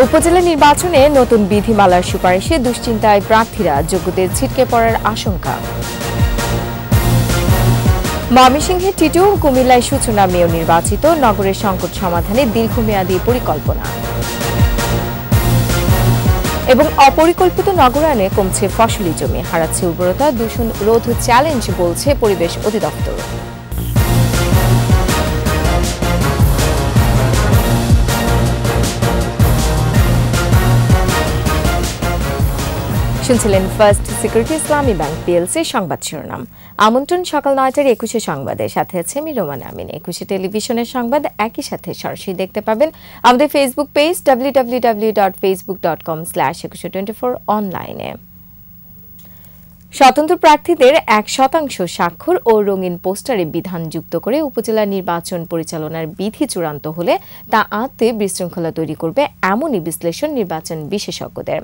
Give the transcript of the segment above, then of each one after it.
উপজেলা নির্বাচনে নতুন বিধিমালার সুপারিশে দুশ্চিন্তায় প্রার্থীরা, যোগ্যদের ছিটকে পড়ার আশঙ্কা। ময়মনসিংহে টিটু ও কুমিল্লায় সূচনা মেয়র নির্বাচিত, নগরের সংকট সমাধানে দীর্ঘমেয়াদী পরিকল্পনা। এবং অপরিকল্পিত নগরায়নে কমছে ফসলি জমি, হারাচ্ছে উর্বরতা, দূষণ রোধ চ্যালেঞ্জ বলছে পরিবেশ অধিদপ্তর। শুনছিলেন ফার্স্ট সিকিউরিটি ইসলামী ব্যাংক পিএলসি সংবাদ শিরোনাম। আমন্ত্রণ সকাল ৯টার ২১ সংবাদে, সাথে আছে আমি রোমানা আমিন। ২১ টেলিভিশনের সংবাদ একই সাথে সরাসরি দেখতে পাবেন আমাদের ফেসবুক পেজ www.facebook.com/2124 অনলাইনে। স্বতন্ত্র প্রার্থীদের ১% স্বাক্ষর ও রঙিন পোস্টারে বিধান যুক্ত করে উপজেলা নির্বাচন পরিচালনার বিধি চূড়ান্ত হলে তা আদতে বিশৃঙ্খলা তৈরি করবে, এমনই বিশ্লেষণ নির্বাচন বিশেষজ্ঞদের।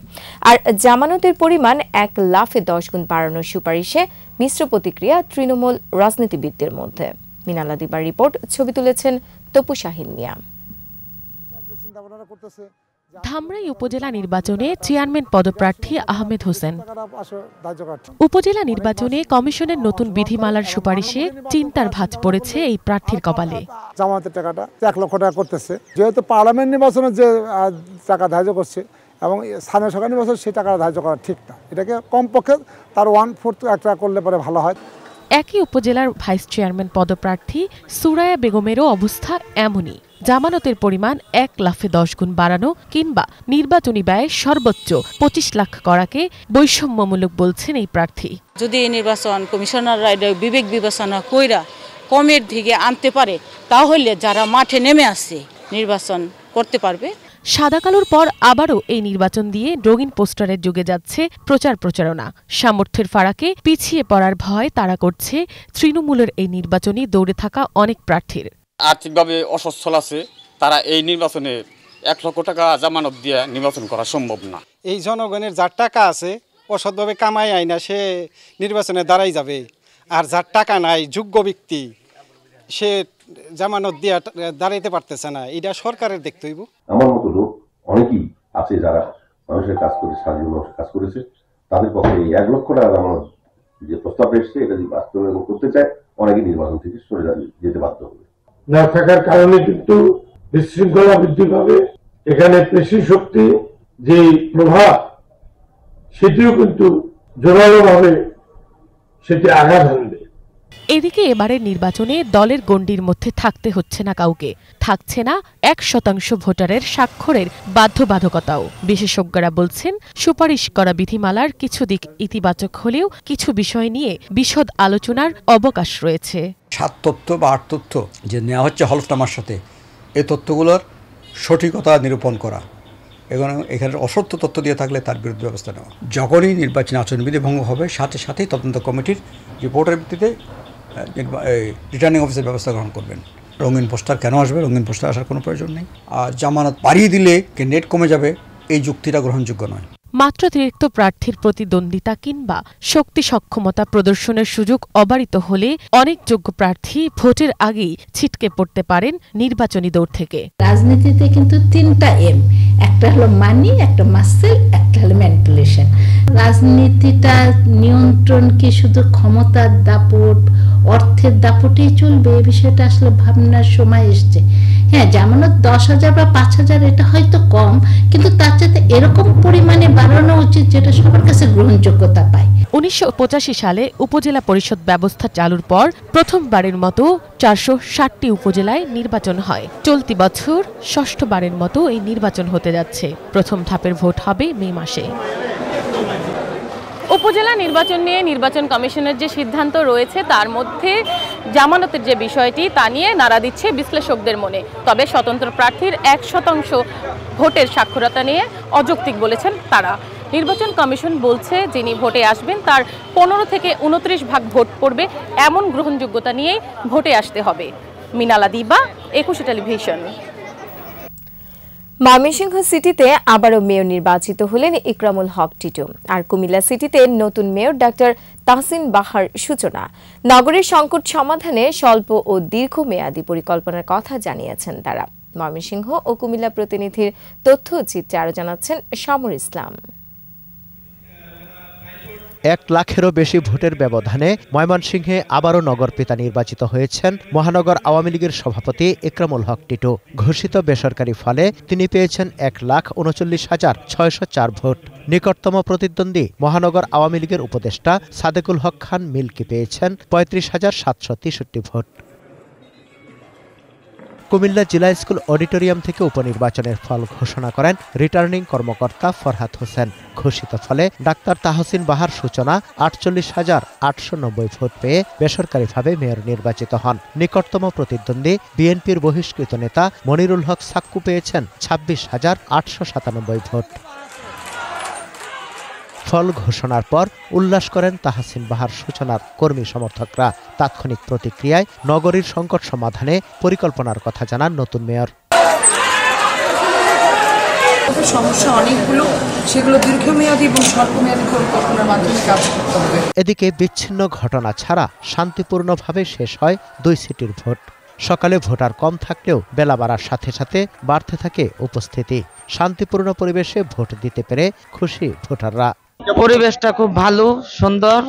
আর জামানতের পরিমাণ ১ লাফে ১০ গুণ বাড়ানোর সুপারিশে মিশ্র প্রতিক্রিয়া তৃণমূল রাজনীতিবিদদের মধ্যে। মিনালা দিবার রিপোর্ট, ছবি তুলেছেন তপু শাহিন মিয়া। ধামরাই উপজেলা নির্বাচনে চেয়ারম্যান পদপ্রার্থী আহমেদ হোসেন। উপজেলা নির্বাচনে কমিশনের নতুন বিধিমালার সুপারিশে চিন্তার ভাঁজ পড়েছে এই প্রার্থীর কপালে। জামানতের টাকাটা ১ লক্ষ টাকা করতেছে, যেহেতু পার্লামেন্ট নির্বাচনে যে টাকা ধার্য করছে এবং স্থানীয় সরকার নির্বাচন সেই টাকা ধার্য করা ঠিক না। এটাকে কমপক্ষে তার 1/4 একটা করলে পরে ভালো হয়। একই উপজেলার ভাইস চেয়ারম্যান পদপ্রার্থী সুরায়া বেগমেরও অবস্থা এমনই। জামানতের পরিমাণ ১ লাফে ১০ গুণ বাড়ানো কিংবা নির্বাচনী ব্যয় সর্বোচ্চ ২৫ লাখ করাকে বৈষম্যমূলক বলছেন এই প্রার্থী। যদি এই নির্বাচন কমিশনাররা বিবেক বিবেচনা কইরা কমের দিকে আনতে পারে, তাহলে যারা মাঠে নেমে আসছে নির্বাচন করতে পারবে। সাদা কালোর পর আবারও এই নির্বাচন দিয়ে রঙিন পোস্টারের যুগে যাচ্ছে প্রচার প্রচারণা। সামর্থ্যের ফারাকে পিছিয়ে পড়ার ভয় তাড়া করছে তৃণমূলের এই নির্বাচনী দৌড়ে থাকা অনেক প্রার্থীর। আর্থিকভাবে অসচ্ছল আছে, তারা এই নির্বাচনে ১ লক্ষ টাকা জামানত দিয়ে নির্বাচন করা সম্ভব না। এই জনগণের যার টাকা আছে অসৎভাবে কামাই আয় না, সে নির্বাচনে দাঁড়াই যাবে। আর যার টাকা নাই, যোগ্য ব্যক্তি, সে জামানত দিয়ে দাঁড়াইতে পারতেছে না। এটা সরকারের দেখতে হইব। আমার মতো লোক অনেকেই আছে যারা মানুষের কাজ করে, সাধারণ মানুষের কাজ করেছে, তাদের পক্ষে এই ১ লক্ষ টাকা জামানত যে প্রস্তাব এসছে এটা যদি বাস্তবায়ন করতে চায়, অনেকে নির্বাচন থেকে সরে যেতে বাধ্য হবে। না থাকার কারণে কিন্তু বিশৃঙ্খলা বৃদ্ধি পাবে। এখানে পেশি শক্তি যে প্রভাব, সেটিও কিন্তু জোরালোভাবে সেটি আঘাত হানবে। এদিকে এবারের নির্বাচনে দলের গণ্ডির মধ্যে থাকতে হচ্ছে না কাউকে, থাকছে না ১% ভোটারের স্বাক্ষরের বাধ্যবাধকতাও। বিশেষজ্ঞরা বলছেন, সুপারিশ করা বিধিমালার কিছু দিক ইতিবাচক হলেও কিছু বিষয় নিয়ে বিশদ আলোচনার অবকাশ রয়েছে। ৭ তথ্য বা ৮ তথ্য যে নেওয়া হচ্ছে হলফনামার সাথে, এই তথ্যগুলোর সঠিকতা নিরূপণ করা, এখানে অসত্য তথ্য দিয়ে থাকলে তার বিরুদ্ধে ব্যবস্থা নেওয়া। যখনই নির্বাচনী আচরণবিধি ভঙ্গ হবে, সাথে সাথেই তদন্ত কমিটির রিপোর্টের ভিত্তিতে রিটার্নিং অফিসের ব্যবস্থা গ্রহণ করবেন। রঙিন পোস্টার কেন আসবে? রঙিন পোস্টার আসার কোনো প্রয়োজন নেই। আর জামানত বাড়িয়ে দিলে নেট কমে যাবে, এই যুক্তিটা গ্রহণযোগ্য নয়। মাত্রাতিরিক্ত প্রার্থীর প্রতিদ্বন্দ্বিতা কিংবা শক্তি সক্ষমতা প্রদর্শনের সুযোগ অবারিত হলে অনেক যোগ্য প্রার্থী ভোটের আগেই ছিটকে পড়তে পারেন নির্বাচনী দৌড় থেকে। রাজনীতিতে কিন্তু ৩টা এম, একটা হলো মানি, একটা মাসেল, একটা হলো ম্যানিপুলেশন। রাজনীতিটা নিয়ন্ত্রণ কি শুধু ক্ষমতার দাপট, অর্থের দাপটেই চলবে? এই বিষয়টা আসলে ভাবনার সময় এসছে। হ্যাঁ, জামানত ১০,০০০ বা ৫,০০০ এটা হয়তো কম, কিন্তু তার সাথে এরকম পরিমাণে বাড়ানো উচিত যেটা সবার কাছে গ্রহণযোগ্যতা পায়। ১৯৮৫ সালে উপজেলা পরিষদ ব্যবস্থা চালুর পর প্রথমবারের মতো ৪৬০টি উপজেলায় নির্বাচন হয়। চলতি বছর ষষ্ঠবারের মতো এই নির্বাচন হতে যাচ্ছে। প্রথম ধাপের ভোট হবে মে মাসে। উপজেলা নির্বাচন নিয়ে নির্বাচন কমিশনের যে সিদ্ধান্ত রয়েছে, তার মধ্যে জামানতের যে বিষয়টি, তা নিয়ে নাড়া দিচ্ছে বিশ্লেষকদের মনে। তবে স্বতন্ত্র প্রার্থীর ১% ভোটের সাক্ষরতা নিয়ে অযৌক্তিক বলেছেন তারা। নির্বাচন কমিশন বলছে, যিনি ভোটে আসবেন তার ১৫ থেকে ২৯ ভাগ ভোট পড়বে, এমন গ্রহণযোগ্যতা নিয়েই ভোটে আসতে হবে। মিনালা দিবা, ২১ টেলিভিশন। ময়মনসিংহ সিটিতে আবারও মেয়র নির্বাচিত হলেন ইকরামুল হক টিটু। আর কুমিল্লা সিটিতে নতুন মেয়র ডাক্তার তাহসিন বাহার সূচনা। নগরের সংকট সমাধানে স্বল্প ও দীর্ঘমেয়াদী পরিকল্পনার কথা জানিয়েছেন তারা। ময়মনসিংহ ও কুমিল্লা প্রতিনিধির তথ্যচিত্রে আরও জানাচ্ছেন সমর ইসলাম। 1 লাখেরও বেশি ভোটের ব্যবধানে ময়মনসিংহে আবারও নগরপিতা নির্বাচিত হয়েছেন মহানগর আওয়ামী লীগের সভাপতি একরামুল হক টিটু। ঘোষিত বেসরকারি ফলে তিনি পেয়েছেন 1,39,604 ভোট। নিকটতম প্রতিদ্বন্দ্বী মহানগর আওয়ামী লীগের উপদেষ্টা সাদেকুল হক খান মিল্কি পেয়েছেন 35,763 ভোট। কুমিল্লা জেলা স্কুল অডিটোরিয়াম থেকে উপনির্বাচনের ফল ঘোষণা করেন রিটার্নিং কর্মকর্তা ফরহাদ হোসেন। ঘোষিত ফলে ডাক্তার তাহসিন বাহার সূচনা 48,890 ভোট পেয়ে বেসরকারিভাবে মেয়র নির্বাচিত হন। নিকটতম প্রতিদ্বন্দ্বী বিএনপির বহিষ্কৃত নেতা মনিরুল হক সাক্কু পেয়েছেন 26,897 ভোট। ফল ঘোষণার পর উল্লাস করেন তাহসিন বাহার সূচনার কর্মী সমর্থকরা। তাৎক্ষণিক প্রতিক্রিয়ায় নগরীর সংকট সমাধানে পরিকল্পনার কথা জানান নতুন মেয়র। সমস্যা অনেকগুলো, সেগুলো দীর্ঘমেয়াদী এবং স্বল্পমেয়াদী পরিকল্পনার মাধ্যমে কাজ করতে হবে। এদিকে বিচ্ছিন্ন ঘটনা ছাড়া শান্তিপূর্ণভাবে শেষ হয় 2 সিটির ভোট। সকালে ভোটার কম থাকলেও বেলা বাড়ার সাথে সাথে বাড়তে থাকে উপস্থিতি। শান্তিপূর্ণ পরিবেশে ভোট দিতে পেরে খুশি ভোটাররা। পরিবেশটা খুব ভালো, সুন্দর,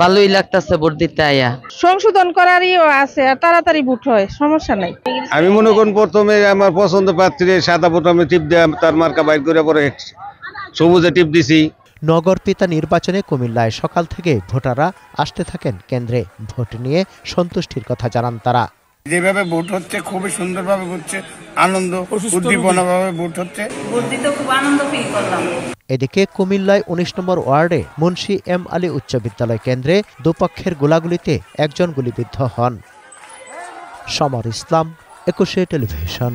ভালোই লাগতেছে ভোট দিতে আয়া। সংশোধন করারইও আছে, তাড়াতাড়ি ভোট হয়, সমস্যা নাই। আমি মনে করি প্রথমে আমার পছন্দ প্রার্থীর সাদা বোতামে টিপ দিয়ে তার মার্কা বাইর করে পরে সবুজে টিপ দিছি। নগরপিতা নির্বাচনে কুমিল্লায় সকাল থেকে ভোটাররা আসতে থাকেন কেন্দ্রে। ভোট নিয়ে সন্তুষ্টির কথা জানান তারা। যেভাবে ভোট হচ্ছে খুবই সুন্দরভাবে হচ্ছে, আনন্দ উদ্দীপনাভাবে ভোট হচ্ছে, ভোট দিতে খুব আনন্দ ফিল করলাম। এদিকে কুমিল্লায় 19 নম্বর ওয়ার্ডে মুন্সি এম আলী উচ্চ বিদ্যালয় কেন্দ্রে দুপক্ষের গোলাগুলিতে একজন গুলিবিদ্ধ হন। সমর ইসলাম, 21 টেলিভিশন।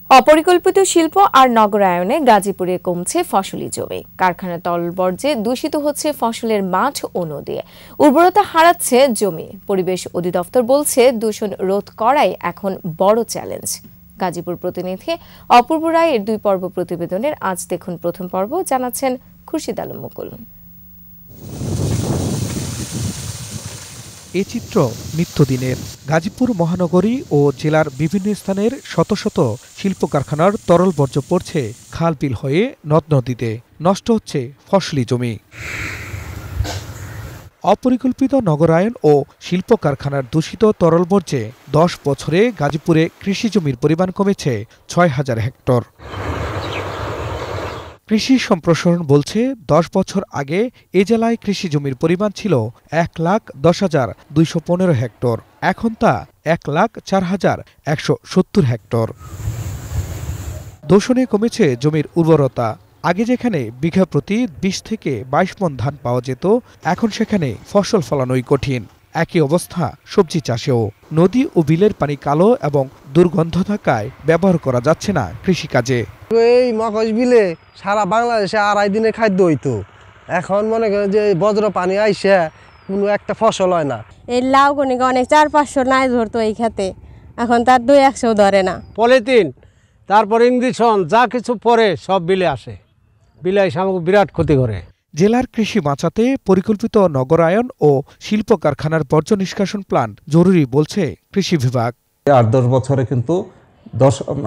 অপরিকল্পিত শিল্প আর নগরায়নে গাজীপুরে কমছে ফসলি জমি। কারখানার তলবর্জ্যে দূষিত হচ্ছে ফসলের মাঠ ও নদী, উর্বরতা হারাচ্ছে জমি। পরিবেশ অধিদপ্তর বলছে দূষণ রোধ করাই এখন বড় চ্যালেঞ্জ। গাজীপুর প্রতিনিধি অপূর্ব রায়ের 2 পর্ব প্রতিবেদনের আজ দেখুন প্রথম পর্ব, জানাচ্ছেন খুরশিদ আলম মুকুল। এ চিত্র নিত্যদিনের। গাজীপুর মহানগরী ও জেলার বিভিন্ন স্থানের শত শত শিল্প কারখানার তরল বর্জ্য পড়ছে খাল বিল হয়ে নদ নদীতে। নষ্ট হচ্ছে ফসলি জমি। অপরিকল্পিত নগরায়ন ও শিল্প কারখানার দূষিত তরল বর্জ্যে 10 বছরে গাজীপুরে কৃষি জমির পরিমাণ কমেছে 6,000 হেক্টর। কৃষি সম্প্রসারণ বলছে 10 বছর আগে এ জেলায় কৃষি জমির পরিমাণ ছিল 1,10,215 হেক্টর। এখন তা 1,04,170 হেক্টর। দূষণে কমেছে জমির উর্বরতা। আগে যেখানে বিঘা প্রতি 20 থেকে 22 মণ ধান পাওয়া যেত, এখন সেখানে ফসল ফলানোই কঠিন। একই অবস্থা সবজি চাষেও। নদী ও বিলের পানি কালো এবং দুর্গন্ধ থাকায় ব্যবহার করা যাচ্ছে না কৃষিকাজে। এই মকজ বিলে সারা বাংলাদেশে 2.5 দিনের খাদ্য হইতো, এখন মনে করেন যে বজ্র পানি আইসে কোনো একটা ফসল হয় না। এই লাউ কনিকে অনেক 400-500 নাই ধরতো এই খেতে, এখন তার 200-100 ধরে না। পলিথিন, তারপর ইঞ্জেকশন, যা কিছু পরে সব বিলে আসে, বিলে এসে আমাকে বিরাট ক্ষতি করে। জেলার কৃষি বাঁচাতে পরিকল্পিত নগরায়ন ও শিল্প কারখানার বর্জ্য নিষ্কাশন প্ল্যান্ট জরুরি বলছে কৃষি বিভাগ। 8-10 বছরে কিন্তু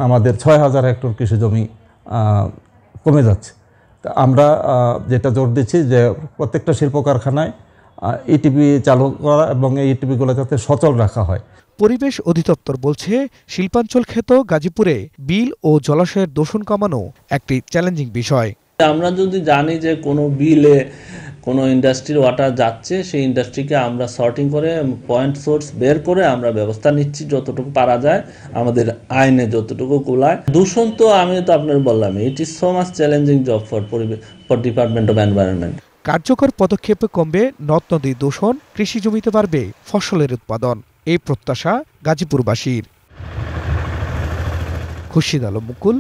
আমাদের 6,000 হেক্টর কৃষি জমি কমে যাচ্ছে। আমরা যেটা জোর দিচ্ছি যে প্রত্যেকটা শিল্প কারখানায় ইটিপি চালু করা এবং এই ইটিপিগুলো যাতে সচল রাখা হয়। পরিবেশ অধিদপ্তর বলছে শিল্পাঞ্চল খ্যাত গাজীপুরে বিল ও জলাশয়ের দূষণ কমানো একটি চ্যালেঞ্জিং বিষয়। আমরা যদি জানি যে কোনো বিলে কোনো ইন্ডাস্ট্রির ওয়াটার যাচ্ছে, সেই ইন্ডাস্ট্রিকে আমরা সর্টিং করে পয়েন্ট সোর্স বের করে আমরা ব্যবস্থা নিচ্ছি যতটুকু পারা যায়, আমাদের আইনে যতটুকু কুলায়। দূষণ তো আমি তো আপনার বললাম, it is so much challenging job for department of environment. কার্যকর পদক্ষেপে কমবে নদ নদী দূষণ, কৃষি জমিতে বাড়বে ফসলের উৎপাদন, এই প্রত্যাশা গাজীপুরবাসীর। খুরশিদ আলম মুকুল,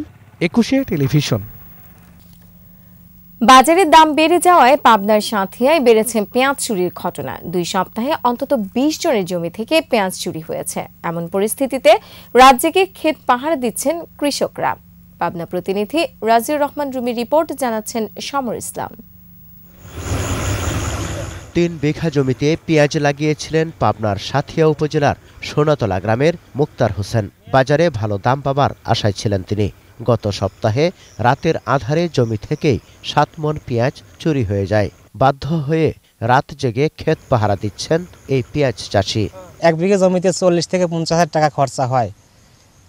21 টেলিভিশন। বাজারের দাম বেড়ে যাওয়ায় পাবনার সাঁথিয়ায় বেড়েছে পেঁয়াজ চুরির ঘটনা। 2 সপ্তাহে অন্তত 20 জনের জমি থেকে পেঁয়াজ চুরি হয়েছে। এমন পরিস্থিতিতে রাজ্যকে ক্ষেত পাহারা দিচ্ছেন কৃষকরা। পাবনা প্রতিনিধি রাজিউর রহমান রুমির রিপোর্ট, জানাচ্ছেন সমর ইসলাম। 3 বিঘা জমিতে পেঁয়াজ লাগিয়েছিলেন পাবনার সাঁথিয়া উপজেলার সোনাতলা গ্রামের মুক্তার হোসেন। বাজারে ভালো দাম পাবার আশায় ছিলেন তিনি। গত সপ্তাহে রাতের আধারে জমি থেকেই 7 মণ পেঁয়াজ চুরি হয়ে যায়। বাধ্য হয়ে রাত জেগে ক্ষেত পাহারা দিচ্ছেন এই পেঁয়াজ চাষি। 1 বিঘা জমিতে 40 থেকে 50,000 টাকা খরচা হয়।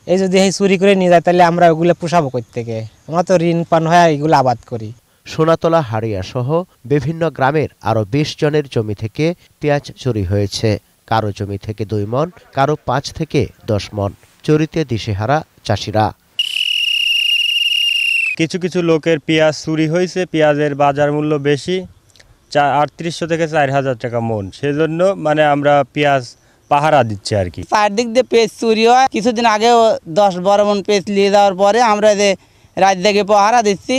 এই যদি এই চুরি করে নিয়ে যায় তাহলে আমরা ওগুলো পোষাবো কই থেকে? আমরা তো ঋণ পান হয় এগুলো আবাদ করি। সোনাতলা হাড়িয়া সহ বিভিন্ন গ্রামের আরো 20 জনের জমি থেকে পেঁয়াজ চুরি হয়েছে। কারো জমি থেকে 2 মণ, কারো 5 থেকে 10 মণ। চুরিতে দিশেহারা চাষিরা। কিছু কিছু লোকের পেঁয়াজ চুরি হয়েছে, পেঁয়াজের বাজার মূল্য বেশি, 3800 থেকে 4000 টাকা মণ। সেজন্য মানে আমরা পেঁয়াজ পাহারা দিচ্ছি আর কি। চারদিক দিয়ে পেঁয়াজ চুরি হয়। কিছুদিন আগেও 10-12 মণ পেঁয়াজ নিয়ে যাওয়ার পরে আমরা যে রাত জেগে পাহারা দিচ্ছি।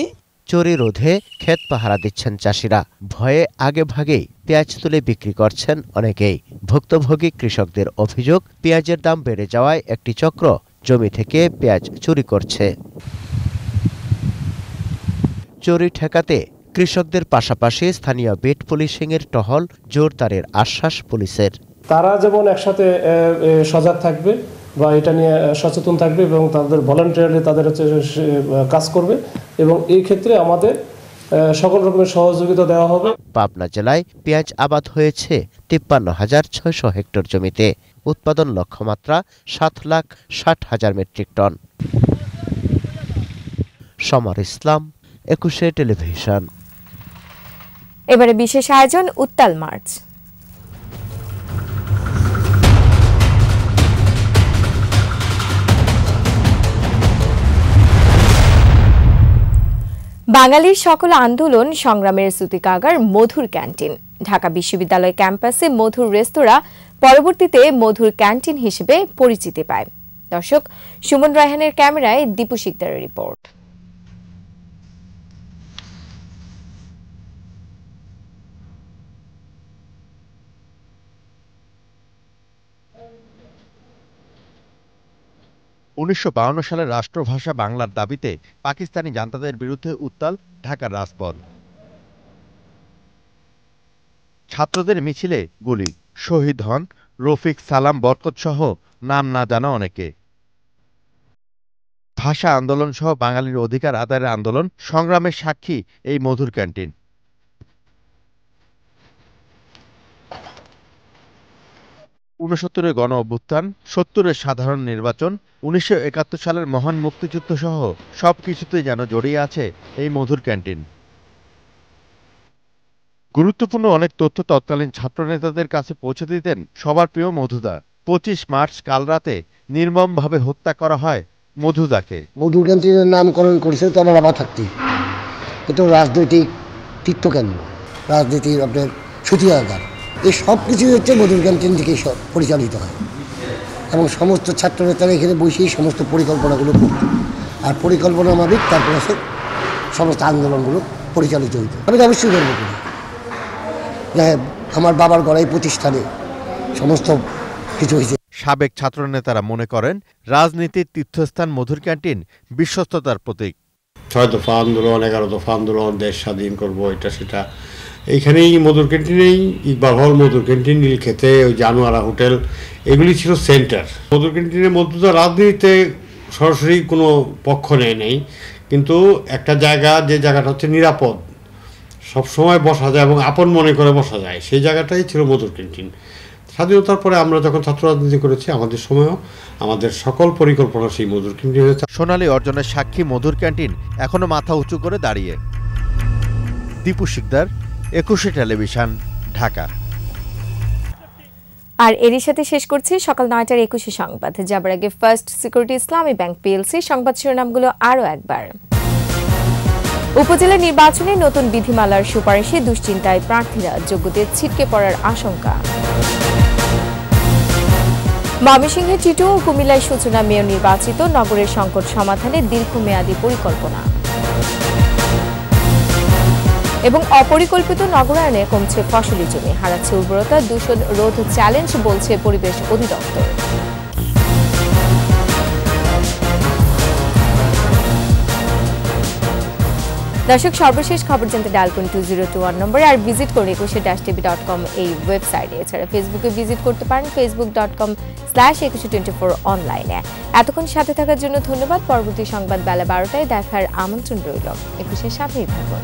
চুরি রোধে ক্ষেত পাহারা দিচ্ছেন চাষিরা। ভয়ে আগে ভাগেই পেঁয়াজ তুলে বিক্রি করছেন অনেকেই। ভুক্তভোগী কৃষকদের অভিযোগ, পেঁয়াজের দাম বেড়ে যাওয়ায় একটি চক্র জমি থেকে পেঁয়াজ চুরি করছে। চুরি ঠেকাতে কৃষকদের পাশাপাশি স্থানীয় বিট পুলিশিংয়ের টহল জোরদারের আশ্বাস পুলিশের। তারা যেমন একসাথে সজাগ থাকবে বা এটা নিয়ে সচেতন থাকবে এবং তাদের ভলান্টিয়ারলি তাদের হচ্ছে কাজ করবে এবং এই ক্ষেত্রে আমাদের সকল রকমের সহযোগিতা দেওয়া হবে। পাবনা জেলায় পেঁয়াজ আবাদ হয়েছে 53,600 হেক্টর জমিতে। উৎপাদন লক্ষ্যমাত্রা 7,60,000 মেট্রিক টন। সমর ইসলাম, 21 টেলিভিশন। এবারে বিশেষ আয়োজন উত্তাল মার্চ। বাঙালির সকল আন্দোলন সংগ্রামের সূতিকাগার মধুর ক্যান্টিন। ঢাকা বিশ্ববিদ্যালয় ক্যাম্পাসে মধুর রেস্তোরাঁ পরবর্তীতে মধুর ক্যান্টিন হিসেবে পরিচিতি পায়। দর্শক, সুমন রায়হানের ক্যামেরায় দীপু শিকদারের রিপোর্ট। সালের রাষ্ট্রভাষা বাংলার দাবিতে পাকিস্তানি জান্তাদের বিরুদ্ধে উত্তাল ঢাকার রাজপথ। ছাত্রদের মিছিলে গুলি, শহীদ হন রফিক, সালাম, বরকত সহ নাম না জানা অনেকে। ভাষা আন্দোলন সহ বাঙালির অধিকার আদায়ের আন্দোলন সংগ্রামের সাক্ষী এই মধুর ক্যান্টিন। 69-এর গণ অভ্যুত্থান, 70-এর সাধারণ নির্বাচন, 1971 সালের মহান মুক্তিযুদ্ধ সহ সবকিছুতেই যেন জড়িয়ে আছে এই মধুর ক্যান্টিন। গুরুত্বপূর্ণ অনেক তথ্য তৎকালীন ছাত্রনেতাদের কাছে পৌঁছে দিতেন সবার প্রিয় মধুদা। 25 মার্চ কাল রাতে নির্মমভাবে হত্যা করা হয় মধুদাকে। মধুর ক্যান্টিনের নামকরণ করেছে তারা রাবা থাকতে। এটা রাজনৈতিক তীর্থকেন্দ্র, রাজনীতির আপনার সূতিকাগার। এই সব কিছুই হচ্ছে মধুর ক্যান্টিন থেকেই সব পরিচালিত হয় এবং সমস্ত ছাত্রনেতারা এখানে বসেই সমস্ত পরিকল্পনাগুলো করত আর পরিকল্পনা মাফিক তারপরে সমস্ত আন্দোলনগুলো পরিচালিত হইত। আমি তো অবশ্যই গর্ব করি যে আমার বাবার গড়াই প্রতিষ্ঠানে সমস্ত কিছু হয়েছে। সাবেক ছাত্রনেতারা মনে করেন রাজনীতির তীর্থস্থান মধুর ক্যান্টিন বিশ্বস্ততার প্রতীক। 6 দফা আন্দোলন, 11 দফা আন্দোলন, দেশ স্বাধীন করবো, এটা সেটা এইখানেই মধুর ক্যান্টিনেই ইকবাল হল, মধুর ক্যান্টিন, নীলক্ষেতে, ওই জানোয়ারা হোটেল, এগুলি ছিল সেন্টার। মধুর ক্যান্টিনের মধ্যে রাজনীতিতে সরাসরি কোনো পক্ষ নেই, কিন্তু একটা জায়গা, যে জায়গাটা হচ্ছে নিরাপদ, সবসময় বসা যায় এবং আপন মনে করে বসা যায়, সেই জায়গাটাই ছিল মধুর ক্যান্টিন। স্বাধীনতার পরে আমরা যখন ছাত্র রাজনীতি করেছি, আমাদের সময়ও আমাদের সকল পরিকল্পনা সেই মধুর ক্যান্টিন হয়েছে। সোনালী অর্জনের সাক্ষী মধুর ক্যান্টিন এখনো মাথা উঁচু করে দাঁড়িয়ে। দীপু শিকদার, 21 টেলিভিশন, ঢাকা। আর এরই সাথে শেষ করছি সকাল 9টার 21 সংবাদ। যাবার আগে ফার্স্ট সিকিউরিটি ইসলামী ব্যাংক পিএলসি সংবাদ শিরোনামগুলো আরও একবার। উপজেলা নির্বাচনে নতুন বিধিমালার সুপারিশে দুশ্চিন্তায় প্রার্থীরা, যোগ্যদের ছিটকে পড়ার আশঙ্কা। ময়মনসিংহে টিটু ও কুমিল্লায় সূচনা মেয়র নির্বাচিত, নগরের সংকট সমাধানে দীর্ঘমেয়াদী পরিকল্পনা। এবং অপরিকল্পিত নগরায়নে কমছে ফসলি জমি, হারাচ্ছে উর্বরতা, দূষণ রোধ চ্যালেঞ্জ বলছে পরিবেশ অধিদপ্তর। দর্শক, সর্বশেষ খবর জানতে ডায়াল করুন 2021 নম্বরে আর ভিজিট করুন 21tv.com এই ওয়েবসাইটে। এছাড়া ফেসবুকে ভিজিট করতে পারেন facebook.com/2124 অনলাইনে। এতক্ষণ সাথে থাকার জন্য ধন্যবাদ। পরবর্তী সংবাদ বেলা 12টায় দেখার আমন্ত্রণ রইল। 21-এর সাথেই থাকুন।